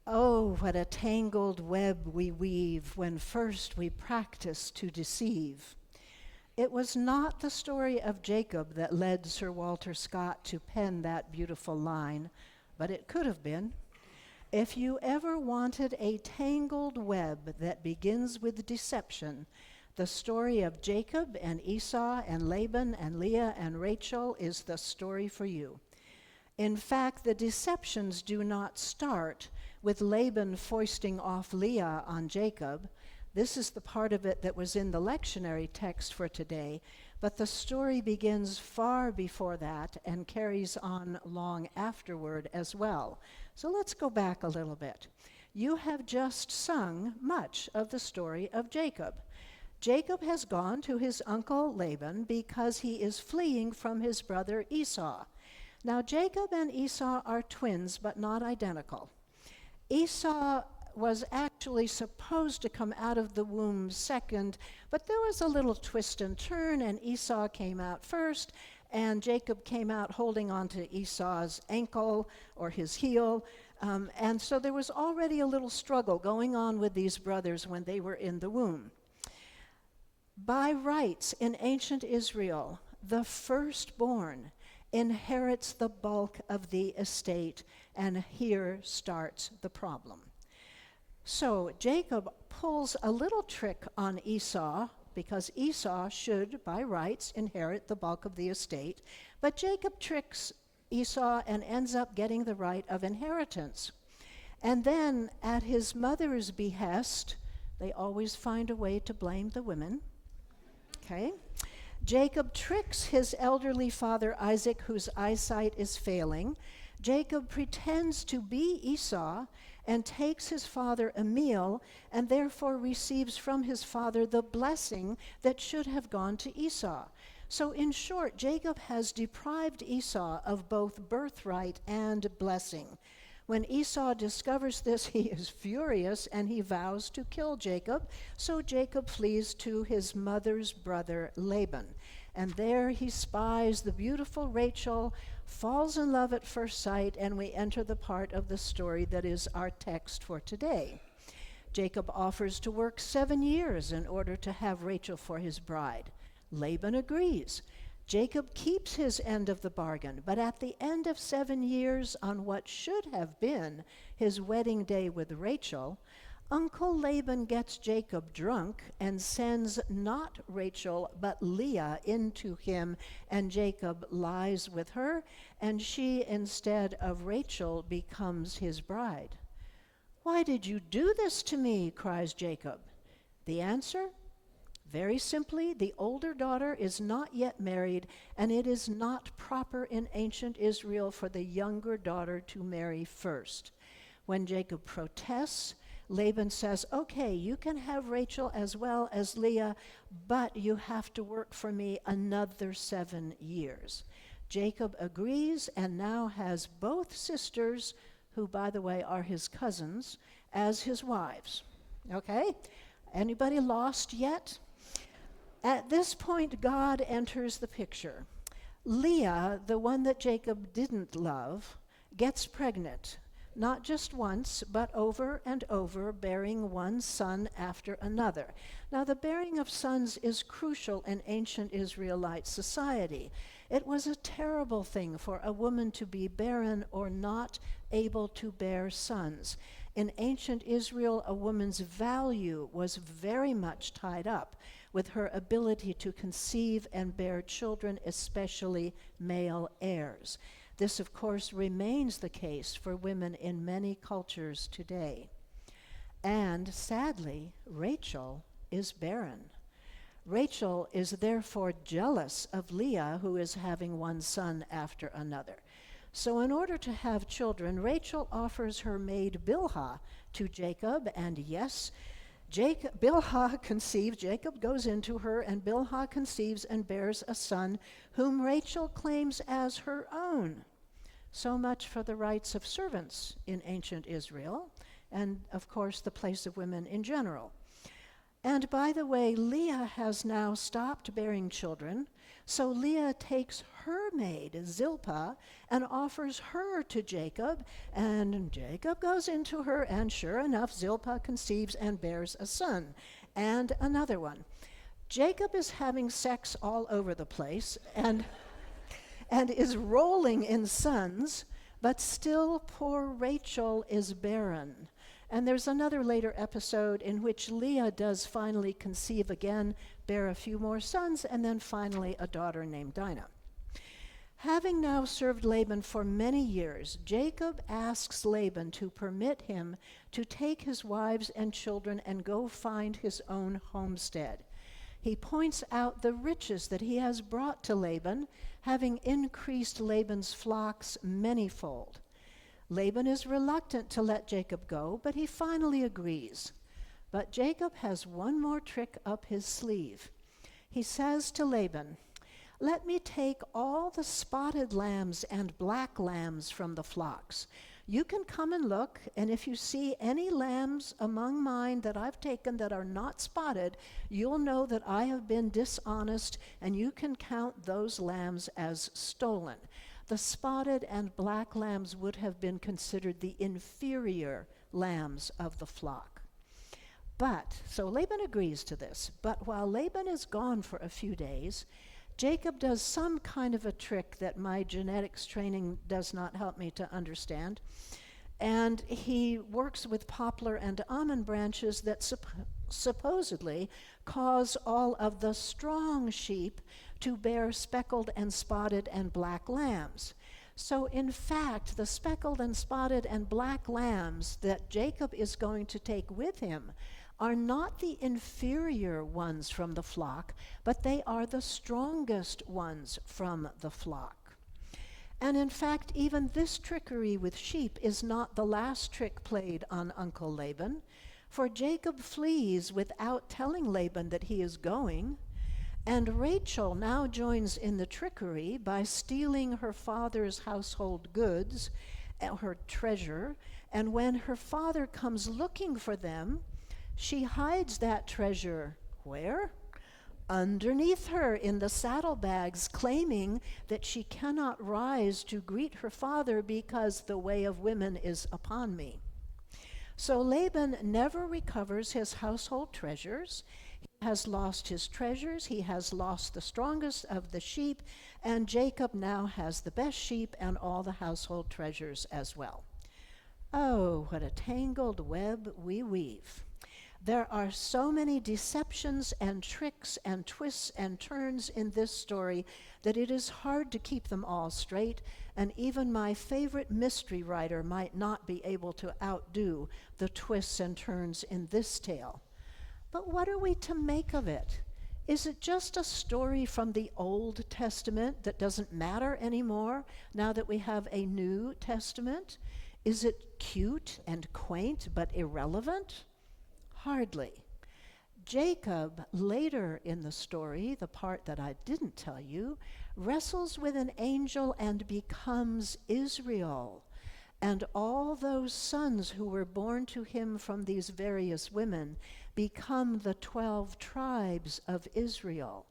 Oh, what a tangled web we weave when first we practice to deceive. It was not the story of Jacob that led Sir Walter Scott to pen that beautiful line, but it could have been. If you ever wanted a tangled web that begins with deception, the story of Jacob and Esau and Laban and Leah and Rachel is the story for you. In fact, the deceptions do not start with Laban foisting off Leah on Jacob. This is the part of it that was in the lectionary text for today, but the story begins far before that and carries on long afterward as well. So let's go back a little bit. You have just sung much of the story of Jacob. Jacob has gone to his uncle Laban because he is fleeing from his brother Esau. Now, Jacob and Esau are twins, but not identical. Esau was actually supposed to come out of the womb second, but there was a little twist and turn, and Esau came out first, and Jacob came out holding on to Esau's ankle or his heel, and so there was already a little struggle going on with these brothers when they were in the womb. By rights in ancient Israel, the firstborn inherits the bulk of the estate, and here starts the problem. So Jacob pulls a little trick on Esau because Esau should, by rights, inherit the bulk of the estate, but Jacob tricks Esau and ends up getting the right of inheritance. And then, at his mother's behest, they always find a way to blame the women, okay? Jacob tricks his elderly father Isaac, whose eyesight is failing. Jacob pretends to be Esau and takes his father a meal and therefore receives from his father the blessing that should have gone to Esau. So in short, Jacob has deprived Esau of both birthright and blessing. When Esau discovers this, he is furious and he vows to kill Jacob. So Jacob flees to his mother's brother Laban. And there he spies the beautiful Rachel, falls in love at first sight, and we enter the part of the story that is our text for today. Jacob offers to work 7 years in order to have Rachel for his bride. Laban agrees. Jacob keeps his end of the bargain, but at the end of 7 years, on what should have been his wedding day with Rachel, Uncle Laban gets Jacob drunk and sends not Rachel but Leah into him, and Jacob lies with her, and she, instead of Rachel, becomes his bride. "Why did you do this to me?" cries Jacob. The answer? Very simply, the older daughter is not yet married, and it is not proper in ancient Israel for the younger daughter to marry first. When Jacob protests, Laban says, "Okay, you can have Rachel as well as Leah, but you have to work for me another 7 years." Jacob agrees and now has both sisters, who, by the way, are his cousins, as his wives. Okay? Anybody lost yet? At this point, God enters the picture. Leah, the one that Jacob didn't love, gets pregnant, not just once, but over and over, bearing one son after another. Now, the bearing of sons is crucial in ancient Israelite society. It was a terrible thing for a woman to be barren or not able to bear sons. In ancient Israel, a woman's value was very much tied up with her ability to conceive and bear children, especially male heirs. This, of course, remains the case for women in many cultures today. And sadly, Rachel is barren. Rachel is therefore jealous of Leah, who is having one son after another. So in order to have children, Rachel offers her maid Bilhah to Jacob, and yes, Bilhah conceives. Jacob goes into her, and Bilhah conceives and bears a son whom Rachel claims as her own. So much for the rights of servants in ancient Israel, and of course the place of women in general. And by the way, Leah has now stopped bearing children, So Leah takes her maid, Zilpah, and offers her to Jacob, and Jacob goes into her, and sure enough, Zilpah conceives and bears a son, and another one. Jacob is having sex all over the place, and is rolling in sons, but still poor Rachel is barren. And there's another later episode in which Leah does finally conceive again, bear a few more sons, and then finally a daughter named Dinah. Having now served Laban for many years, Jacob asks Laban to permit him to take his wives and children and go find his own homestead. He points out the riches that he has brought to Laban, having increased Laban's flocks manyfold. Laban is reluctant to let Jacob go, but he finally agrees. But Jacob has one more trick up his sleeve. He says to Laban, "Let me take all the spotted lambs and black lambs from the flocks. You can come and look, and if you see any lambs among mine that I've taken that are not spotted, you'll know that I have been dishonest, and you can count those lambs as stolen." The spotted and black lambs would have been considered the inferior lambs of the flock. So Laban agrees to this, but while Laban is gone for a few days, Jacob does some kind of a trick that my genetics training does not help me to understand. And he works with poplar and almond branches that supposedly cause all of the strong sheep to bear speckled and spotted and black lambs. So in fact, the speckled and spotted and black lambs that Jacob is going to take with him are not the inferior ones from the flock, but they are the strongest ones from the flock. And in fact, even this trickery with sheep is not the last trick played on Uncle Laban, for Jacob flees without telling Laban that he is going, and Rachel now joins in the trickery by stealing her father's household goods, her treasure, and when her father comes looking for them, she hides that treasure, where? Underneath her in the saddlebags, claiming that she cannot rise to greet her father because the way of women is upon me. So Laban never recovers his household treasures. He has lost his treasures, he has lost the strongest of the sheep, and Jacob now has the best sheep and all the household treasures as well. Oh, what a tangled web we weave. There are so many deceptions and tricks and twists and turns in this story that it is hard to keep them all straight, and even my favorite mystery writer might not be able to outdo the twists and turns in this tale. But what are we to make of it? Is it just a story from the Old Testament that doesn't matter anymore now that we have a New Testament? Is it cute and quaint but irrelevant? Hardly. Jacob, later in the story, the part that I didn't tell you, wrestles with an angel and becomes Israel. And all those sons who were born to him from these various women become the 12 tribes of Israel.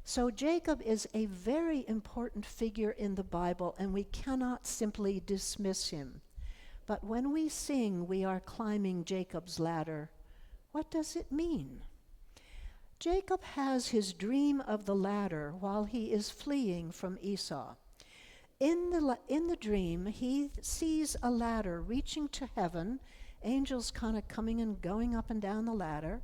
So Jacob is a very important figure in the Bible, and we cannot simply dismiss him. But when we sing, we are climbing Jacob's ladder. What does it mean? Jacob has his dream of the ladder while he is fleeing from Esau. In the dream, he sees a ladder reaching to heaven, angels kind of coming and going up and down the ladder.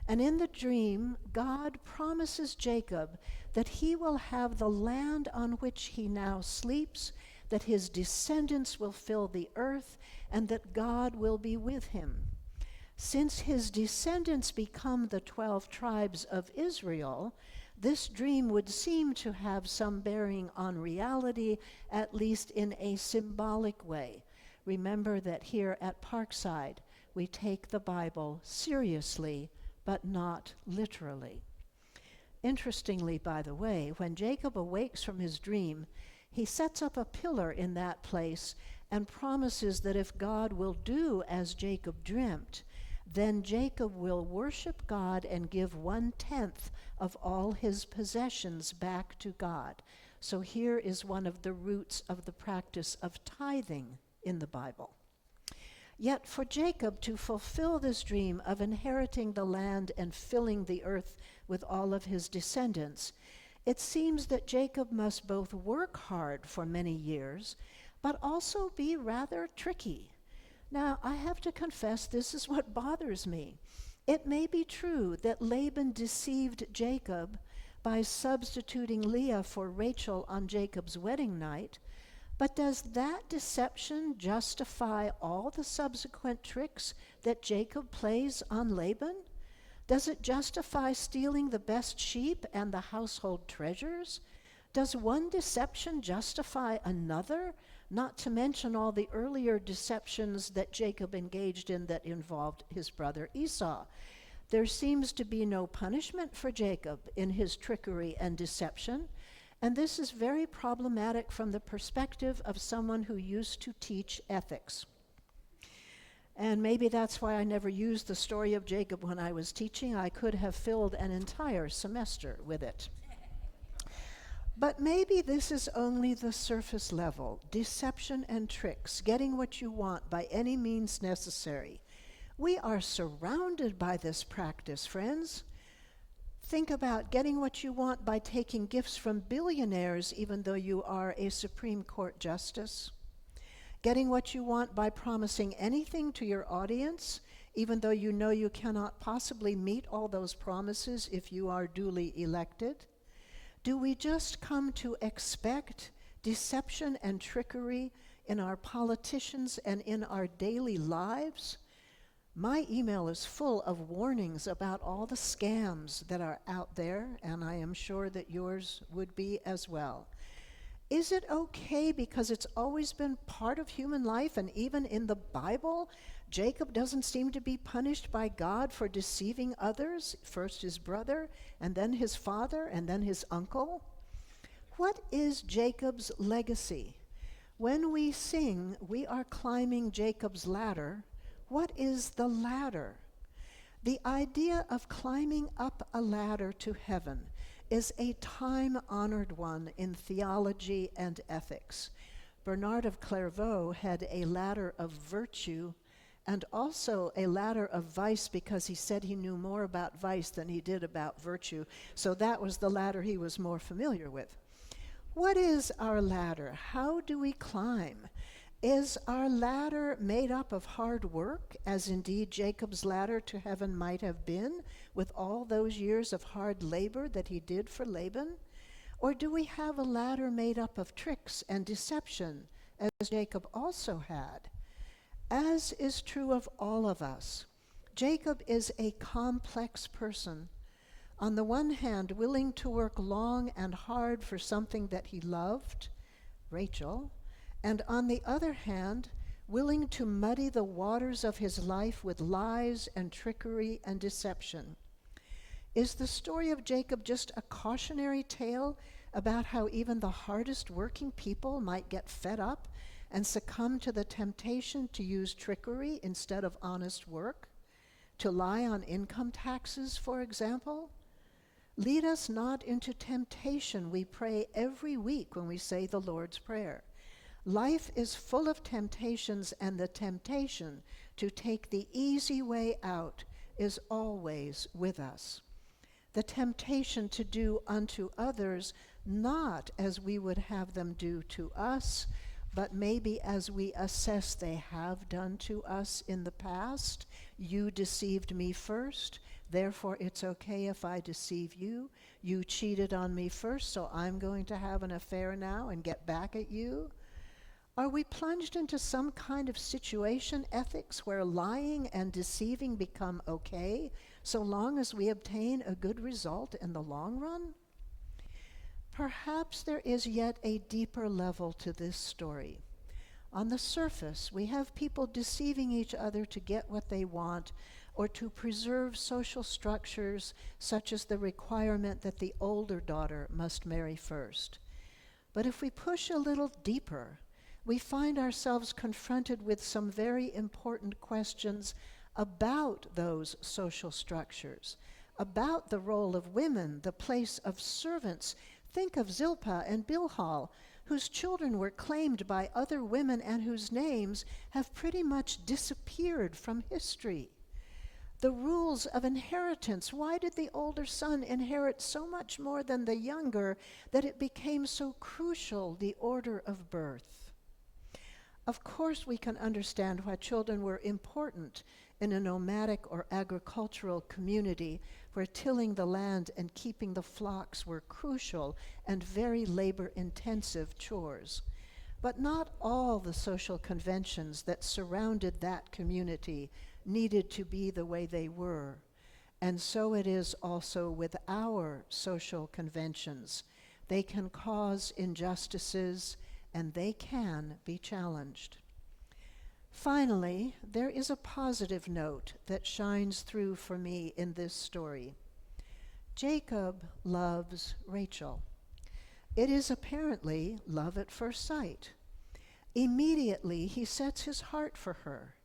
And in the dream, God promises Jacob that he will have the land on which he now sleeps, that his descendants will fill the earth, and that God will be with him. Since his descendants become the 12 tribes of Israel, this dream would seem to have some bearing on reality, at least in a symbolic way. Remember that here at Parkside, we take the Bible seriously, but not literally. Interestingly, by the way, when Jacob awakes from his dream, he sets up a pillar in that place and promises that if God will do as Jacob dreamt, then Jacob will worship God and give 1/10 of all his possessions back to God. So here is one of the roots of the practice of tithing in the Bible. Yet for Jacob to fulfill this dream of inheriting the land and filling the earth with all of his descendants, it seems that Jacob must both work hard for many years, but also be rather tricky. Now, I have to confess, this is what bothers me. It may be true that Laban deceived Jacob by substituting Leah for Rachel on Jacob's wedding night, but does that deception justify all the subsequent tricks that Jacob plays on Laban? Does it justify stealing the best sheep and the household treasures? Does one deception justify another, not to mention all the earlier deceptions that Jacob engaged in that involved his brother Esau? There seems to be no punishment for Jacob in his trickery and deception, and this is very problematic from the perspective of someone who used to teach ethics. And maybe that's why I never used the story of Jacob when I was teaching. I could have filled an entire semester with it. But maybe this is only the surface level, deception and tricks, getting what you want by any means necessary. We are surrounded by this practice, friends. Think about getting what you want by taking gifts from billionaires, even though you are a Supreme Court justice. Getting what you want by promising anything to your audience, even though you know you cannot possibly meet all those promises if you are duly elected. Do we just come to expect deception and trickery in our politicians and in our daily lives? My email is full of warnings about all the scams that are out there, and I am sure that yours would be as well. Is it okay because it's always been part of human life, and even in the Bible, Jacob doesn't seem to be punished by God for deceiving others, first his brother, and then his father, and then his uncle? What is Jacob's legacy? When we sing, we are climbing Jacob's ladder. What is the ladder? The idea of climbing up a ladder to heaven is a time-honored one in theology and ethics. Bernard of Clairvaux had a ladder of virtue and also a ladder of vice because he said he knew more about vice than he did about virtue. So that was the ladder he was more familiar with. What is our ladder? How do we climb? Is our ladder made up of hard work, as indeed Jacob's ladder to heaven might have been, with all those years of hard labor that he did for Laban? Or do we have a ladder made up of tricks and deception, as Jacob also had? As is true of all of us, Jacob is a complex person. On the one hand, willing to work long and hard for something that he loved, Rachel, and on the other hand, willing to muddy the waters of his life with lies and trickery and deception. Is the story of Jacob just a cautionary tale about how even the hardest working people might get fed up and succumb to the temptation to use trickery instead of honest work? To lie on income taxes, for example? Lead us not into temptation, we pray every week when we say the Lord's Prayer. Life is full of temptations, and the temptation to take the easy way out is always with us. The temptation to do unto others not as we would have them do to us, but maybe as we assess they have done to us in the past. You deceived me first, therefore it's okay if I deceive you. You cheated on me first, so I'm going to have an affair now and get back at you. Are we plunged into some kind of situation ethics where lying and deceiving become okay so long as we obtain a good result in the long run? Perhaps there is yet a deeper level to this story. On the surface, we have people deceiving each other to get what they want or to preserve social structures such as the requirement that the older daughter must marry first. But if we push a little deeper, we find ourselves confronted with some very important questions about those social structures, about the role of women, the place of servants. Think of Zilpah and Bilhah, whose children were claimed by other women and whose names have pretty much disappeared from history. The rules of inheritance. Why did the older son inherit so much more than the younger that it became so crucial, the order of birth? Of course, we can understand why children were important in a nomadic or agricultural community where tilling the land and keeping the flocks were crucial and very labor-intensive chores. But not all the social conventions that surrounded that community needed to be the way they were. And so it is also with our social conventions. They can cause injustices and they can be challenged. Finally, there is a positive note that shines through for me in this story. Jacob loves Rachel. It is apparently love at first sight. Immediately, he sets his heart for her.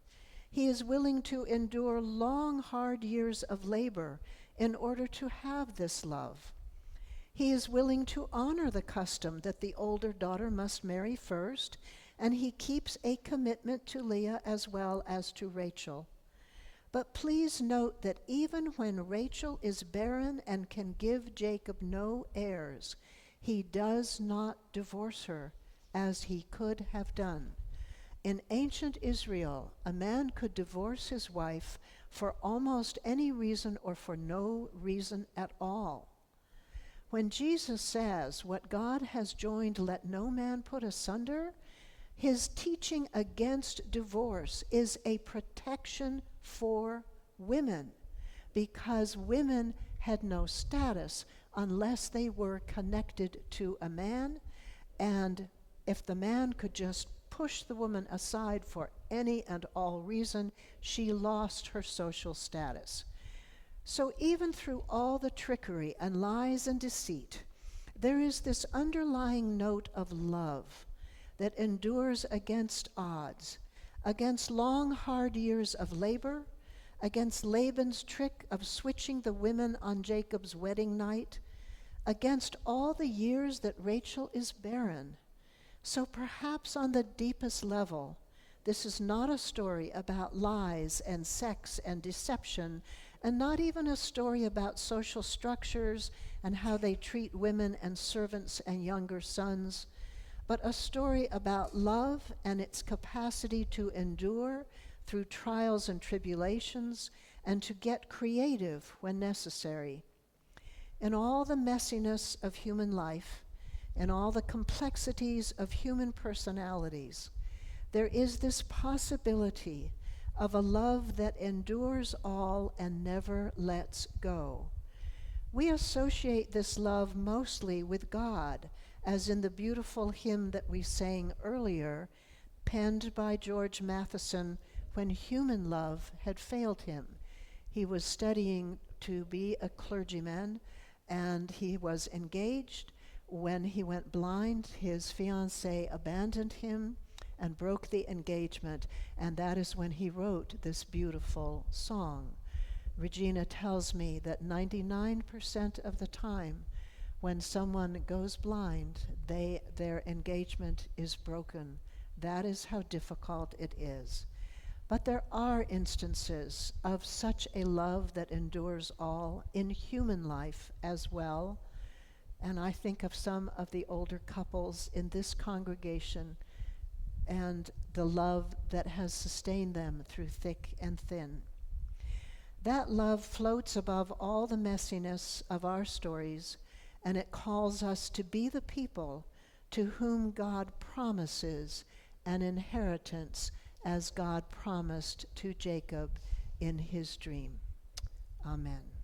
He is willing to endure long, hard years of labor in order to have this love. He is willing to honor the custom that the older daughter must marry first, and he keeps a commitment to Leah as well as to Rachel. But please note that even when Rachel is barren and can give Jacob no heirs, he does not divorce her as he could have done. In ancient Israel, a man could divorce his wife for almost any reason or for no reason at all. When Jesus says, "What God has joined, let no man put asunder," his teaching against divorce is a protection for women, because women had no status unless they were connected to a man, and if the man could just push the woman aside for any and all reason, she lost her social status. So even through all the trickery and lies and deceit, there is this underlying note of love that endures against odds, against long, hard years of labor, against Laban's trick of switching the women on Jacob's wedding night, against all the years that Rachel is barren. So perhaps on the deepest level, this is not a story about lies and sex and deception, and not even a story about social structures and how they treat women and servants and younger sons, but a story about love and its capacity to endure through trials and tribulations and to get creative when necessary. In all the messiness of human life, in all the complexities of human personalities, there is this possibility of a love that endures all and never lets go. We associate this love mostly with God, as in the beautiful hymn that we sang earlier, penned by George Matheson when human love had failed him. He was studying to be a clergyman, and he was engaged. When he went blind, his fiancée abandoned him and broke the engagement, and that is when he wrote this beautiful song. Regina tells me that 99% of the time when someone goes blind, their engagement is broken. That is how difficult it is. But there are instances of such a love that endures all in human life as well. And I think of some of the older couples in this congregation and the love that has sustained them through thick and thin. That love floats above all the messiness of our stories, and it calls us to be the people to whom God promises an inheritance as God promised to Jacob in his dream. Amen.